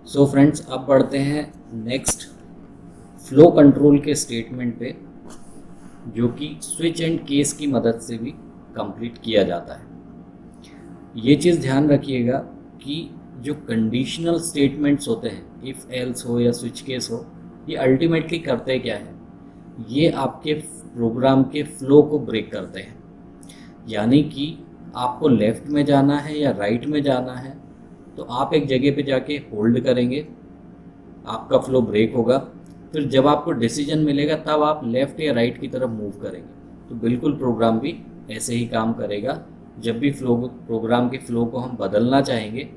So friends, अब बढ़ते हैं नेक्स्ट फ्लो कंट्रोल के स्टेटमेंट पे, जो कि स्विच एंड केस की मदद से भी कंप्लीट किया जाता है। ये चीज़ ध्यान रखिएगा कि जो कंडीशनल स्टेटमेंट्स होते हैं, इफ़ एल्स हो या स्विच केस हो, ये अल्टीमेटली करते क्या है, ये आपके प्रोग्राम के फ्लो को ब्रेक करते हैं। यानी कि आपको लेफ़्ट में जाना है या राइट में जाना है, तो आप एक जगह पे जाके होल्ड करेंगे, आपका फ्लो ब्रेक होगा। फिर जब आपको डिसीजन मिलेगा तब आप लेफ़्ट या राइट की तरफ मूव करेंगे। तो बिल्कुल प्रोग्राम भी ऐसे ही काम करेगा। जब भी प्रोग्राम के फ्लो को हम बदलना चाहेंगे,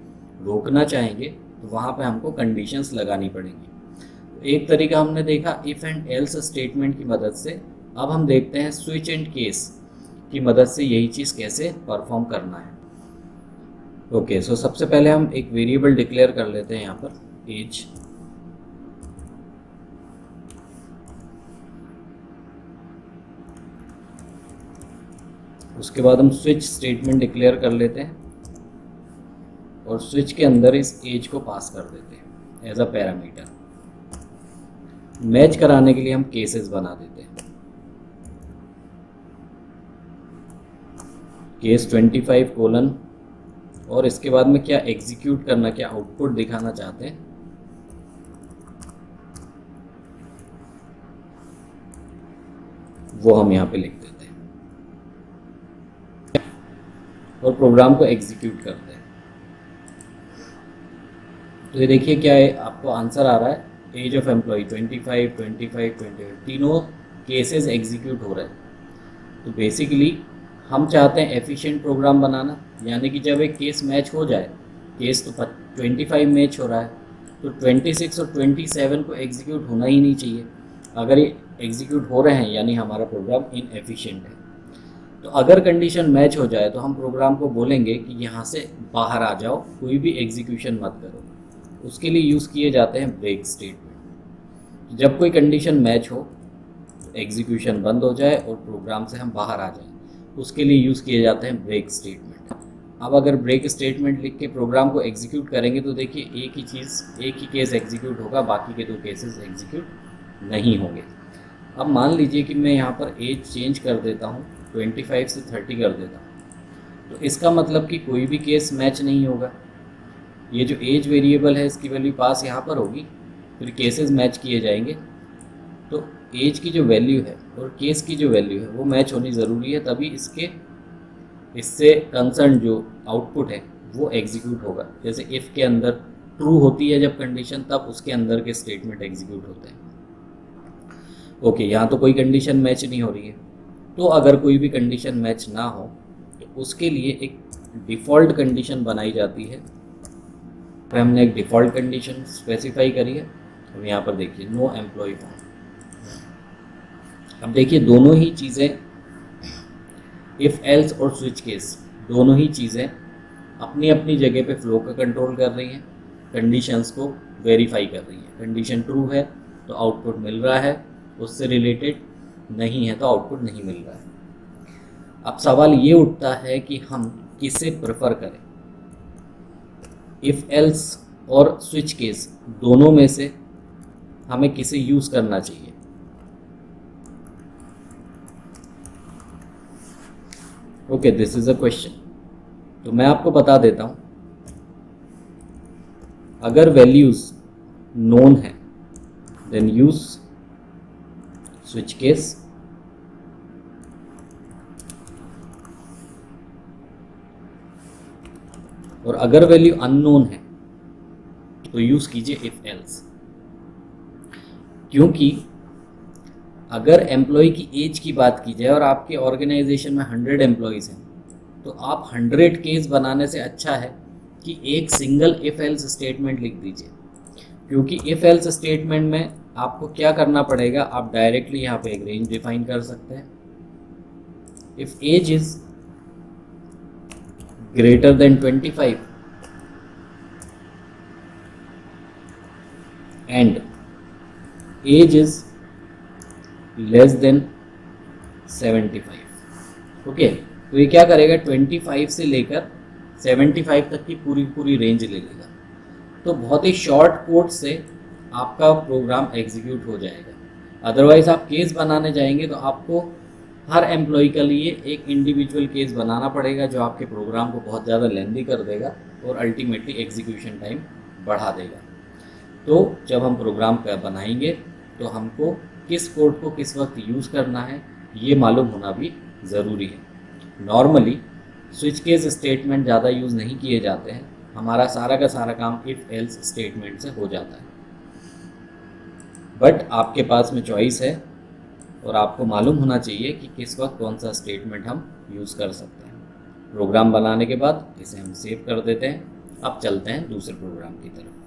रोकना चाहेंगे, तो वहाँ पे हमको कंडीशंस लगानी पड़ेंगी। तो एक तरीका हमने देखा इफ़ एंड एल्स स्टेटमेंट की मदद से। अब हम देखते हैं स्विच एंड केस की मदद से यही चीज़ कैसे परफॉर्म करना है। ओके, सो सबसे पहले हम एक वेरिएबल डिक्लेयर कर लेते हैं यहाँ पर एज। उसके बाद हम स्विच स्टेटमेंट डिक्लेयर कर लेते हैं और स्विच के अंदर इस एज को पास कर देते हैं एज अ पैरामीटर। मैच कराने के लिए हम केसेस बना देते हैं। केस 25 कोलन, और इसके बाद में क्या एग्जीक्यूट करना, क्या आउटपुट दिखाना चाहते हैं, वो हम यहाँ पे लिख देते हैं और प्रोग्राम को एग्जीक्यूट करते हैं। तो ये देखिए क्या है, आपको आंसर आ रहा है एज ऑफ एम्प्लॉय 25, 25, 25, तीनों केसेस एग्जीक्यूट हो रहे हैं। तो बेसिकली हम चाहते हैं एफिशिएंट प्रोग्राम बनाना, यानी कि जब एक केस मैच हो जाए, केस तो 25 मैच हो रहा है, तो 26 और 27 को एग्जीक्यूट होना ही नहीं चाहिए। अगर ये एग्जीक्यूट हो रहे हैं यानी हमारा प्रोग्राम इनएफिशिएंट है। तो अगर कंडीशन मैच हो जाए तो हम प्रोग्राम को बोलेंगे कि यहाँ से बाहर आ जाओ, कोई भी एग्जीक्यूशन मत करो। उसके लिए यूज़ किए जाते हैं ब्रेक स्टेटमेंट। जब कोई कंडीशन मैच हो, एग्जीक्यूशन बंद हो जाए और प्रोग्राम से हम बाहर आ जाएं, उसके लिए यूज़ किए जाते हैं ब्रेक स्टेटमेंट। अब अगर ब्रेक स्टेटमेंट लिख के प्रोग्राम को एग्जीक्यूट करेंगे तो देखिए एक ही केस एग्जीक्यूट होगा, बाकी के 2 केसेस एग्जीक्यूट नहीं होंगे। अब मान लीजिए कि मैं यहाँ पर एज चेंज कर देता हूँ, 25 से 30 कर देता हूँ, तो इसका मतलब कि कोई भी केस मैच नहीं होगा। ये जो एज वेरिएबल है इसकी वैल्यू पास यहाँ पर होगी, फिर केसेस मैच किए जाएंगे। तो एज की जो वैल्यू है और केस की जो वैल्यू है वो मैच होनी ज़रूरी है, तभी इससे कंसर्न जो आउटपुट है वो एग्जीक्यूट होगा। जैसे इफ़ के अंदर ट्रू होती है जब कंडीशन, तब उसके अंदर के स्टेटमेंट एग्जीक्यूट होते हैं। ओके, यहाँ तो कोई कंडीशन मैच नहीं हो रही है। तो अगर कोई भी कंडीशन मैच ना हो तो उसके लिए एक डिफ़ॉल्ट कंडीशन बनाई जाती है। फिर हमने एक डिफ़ॉल्ट कंडीशन स्पेसिफाई करी है। अब यहाँ पर देखिए नो एम्प्लॉय फाउंड। अब देखिए दोनों ही चीज़ें, इफ़ एल्स और स्विच केस, दोनों ही चीज़ें अपनी अपनी जगह पे फ्लो का कंट्रोल कर रही हैं, कंडीशंस को वेरीफाई कर रही हैं। कंडीशन ट्रू है तो आउटपुट मिल रहा है, उससे रिलेटेड नहीं है तो आउटपुट नहीं मिल रहा है। अब सवाल ये उठता है कि हम किसे प्रेफर करें, इफ़ एल्स और स्विच केस दोनों में से हमें किसे यूज़ करना चाहिए। Okay, this is a question. तो मैं आपको बता देता हूँ, अगर वैल्यूज़ नोन है देन यूज़ स्विच केस, और अगर वैल्यू अननोन है तो यूज़ कीजिए इफ़ एल्स। क्योंकि अगर एम्प्लॉय की एज की बात की जाए और आपके ऑर्गेनाइजेशन में 100 एम्प्लॉयज़ हैं, तो आप 100 केस बनाने से अच्छा है कि एक सिंगल इफ़ एल्स स्टेटमेंट लिख दीजिए। क्योंकि इफ़ एल्स स्टेटमेंट में आपको क्या करना पड़ेगा, आप डायरेक्टली यहाँ पे एक रेंज डिफाइन कर सकते हैं। If age is greater than 25 and age is less than 75। Okay, तो ये क्या करेगा, 25 से लेकर 75 तक की पूरी रेंज ले लेगा। तो बहुत ही शॉर्ट कोड से आपका प्रोग्राम एग्जीक्यूट हो जाएगा। अदरवाइज़ आप केस बनाने जाएंगे तो आपको हर एम्प्लॉय के लिए एक इंडिविजुअल केस बनाना पड़ेगा, जो आपके प्रोग्राम को बहुत ज़्यादा लेंदी कर देगा और अल्टीमेटली एग्जीक्यूशन टाइम बढ़ा देगा। तो जब हम प्रोग्राम बनाएंगे तो हमको किस कोड को किस वक्त यूज़ करना है ये मालूम होना भी ज़रूरी है। नॉर्मली स्विच केस स्टेटमेंट ज़्यादा यूज़ नहीं किए जाते हैं, हमारा सारा का सारा काम इफ़ एल्स स्टेटमेंट से हो जाता है। बट आपके पास में चॉइस है और आपको मालूम होना चाहिए कि किस वक्त कौन सा स्टेटमेंट हम यूज़ कर सकते हैं। प्रोग्राम बनाने के बाद इसे हम सेव कर देते हैं। अब चलते हैं दूसरे प्रोग्राम की तरफ।